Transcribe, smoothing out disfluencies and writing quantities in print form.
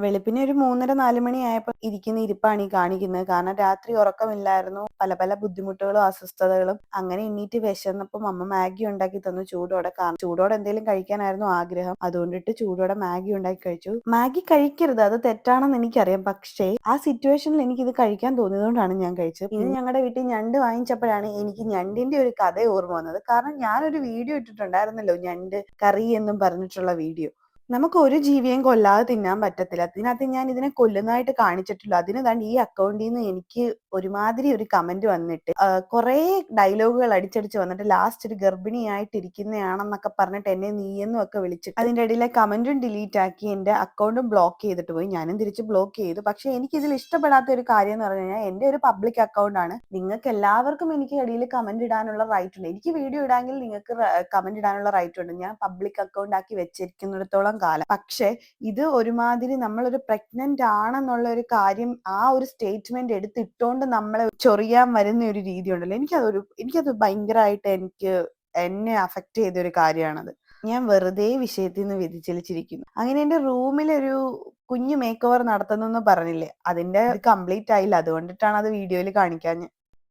വെളുപ്പിനെ ഒരു 3:30, 4 മണിയായപ്പോൾ ഇരിക്കുന്ന ഇരിപ്പാണ് ഈ കാണിക്കുന്നത്. കാരണം രാത്രി ഉറക്കമില്ലായിരുന്നു. പല പല ബുദ്ധിമുട്ടുകളും അസ്വസ്ഥതകളും. അങ്ങനെ എണീറ്റ് വിശന്നപ്പം അമ്മ മാഗി ഉണ്ടാക്കി തന്നു ചൂടോടെ. കാരണം ചൂടോടെ എന്തെങ്കിലും കഴിക്കാനായിരുന്നു ആഗ്രഹം. അതുകൊണ്ടിട്ട് ചൂടോടെ മാഗി ഉണ്ടാക്കി കഴിച്ചു. മാഗി കഴിക്കരുത്, അത് തെറ്റാണെന്ന് എനിക്കറിയാം. പക്ഷേ ആ സിറ്റുവേഷനിൽ എനിക്കിത് കഴിക്കാൻ തോന്നിയതുകൊണ്ടാണ് ഞാൻ കഴിച്ചത്. പിന്നെ ഞങ്ങളുടെ വീട്ടിൽ ഞണ്ട് വാങ്ങിച്ചപ്പോഴാണ് എനിക്ക് ഞണ്ടിന്റെ ഒരു കഥ ഓർമ്മ വന്നത്. കാരണം ഞാനൊരു വീഡിയോ ഇട്ടിട്ടുണ്ടായിരുന്നല്ലോ, ഞണ്ട് കറി എന്നും പറഞ്ഞിട്ടുള്ള വീഡിയോ. നമുക്ക് ഒരു ജീവിയെയും കൊല്ലാതെ തിന്നാൻ പറ്റത്തില്ല. അതിനകത്ത് ഞാൻ ഇതിനെ കൊല്ലുന്നതായിട്ട് കാണിച്ചിട്ടില്ല. അതിന് ദാണ്ട് ഈ അക്കൗണ്ടിൽ നിന്ന് എനിക്ക് ഒരുമാതിരി ഒരു കമന്റ് വന്നിട്ട് കുറേ ഡയലോഗുകൾ അടിച്ചടിച്ച് വന്നിട്ട് ലാസ്റ്റ് ഒരു ഗർഭിണിയായിട്ടിരിക്കുന്നതാണെന്നൊക്കെ പറഞ്ഞിട്ട് എന്നെ നീയെന്നും ഒക്കെ വിളിച്ചിട്ട് അതിന്റെ ഇടയിലെ കമന്റും ഡിലീറ്റ് ആക്കി എന്റെ അക്കൗണ്ടും ബ്ലോക്ക് ചെയ്തിട്ട് പോയി. ഞാനും തിരിച്ച് ബ്ലോക്ക് ചെയ്തു. പക്ഷെ എനിക്ക് ഇതിൽ ഇഷ്ടപ്പെടാത്ത ഒരു കാര്യം എന്ന് പറഞ്ഞു കഴിഞ്ഞാൽ എന്റെ ഒരു പബ്ലിക് അക്കൗണ്ട് ആണ്. നിങ്ങൾക്ക് എല്ലാവർക്കും എനിക്ക് ഇടയിൽ കമന്റ് ഇടാനുള്ള റൈറ്റ് ഉണ്ട്. എനിക്ക് വീഡിയോ ഇടാമെങ്കിൽ നിങ്ങൾക്ക് കമന്റ് ഇടാനുള്ള റൈറ്റ് ഉണ്ട്. ഞാൻ പബ്ലിക് അക്കൗണ്ട് ആക്കി വെച്ചിരിക്കുന്നിടത്തോളം കാലം. പക്ഷെ ഇത് ഒരുമാതിരി നമ്മളൊരു പ്രഗ്നന്റ് ആണെന്നുള്ള ഒരു കാര്യം ആ ഒരു സ്റ്റേറ്റ്മെന്റ് എടുത്തിട്ടോണ്ട് നമ്മളെ ചൊറിയാൻ വരുന്ന ഒരു രീതി ഉണ്ടല്ലോ, എനിക്കത് ഭയങ്കരമായിട്ട് എന്നെ അഫക്റ്റ് ചെയ്ത ഒരു കാര്യമാണത്. ഞാൻ വെറുതെ വിഷയത്തിൽ നിന്ന് വ്യതിചലിച്ചിരിക്കുന്നു. അങ്ങനെ എന്റെ റൂമിലൊരു കുഞ്ഞു മേക്ക് ഓവർ നടത്തുന്നെന്ന് പറഞ്ഞില്ലേ, അതിന്റെ കംപ്ലീറ്റ് ആയില്ല. അതുകൊണ്ടിട്ടാണ് അത് വീഡിയോയിൽ കാണിക്കാൻ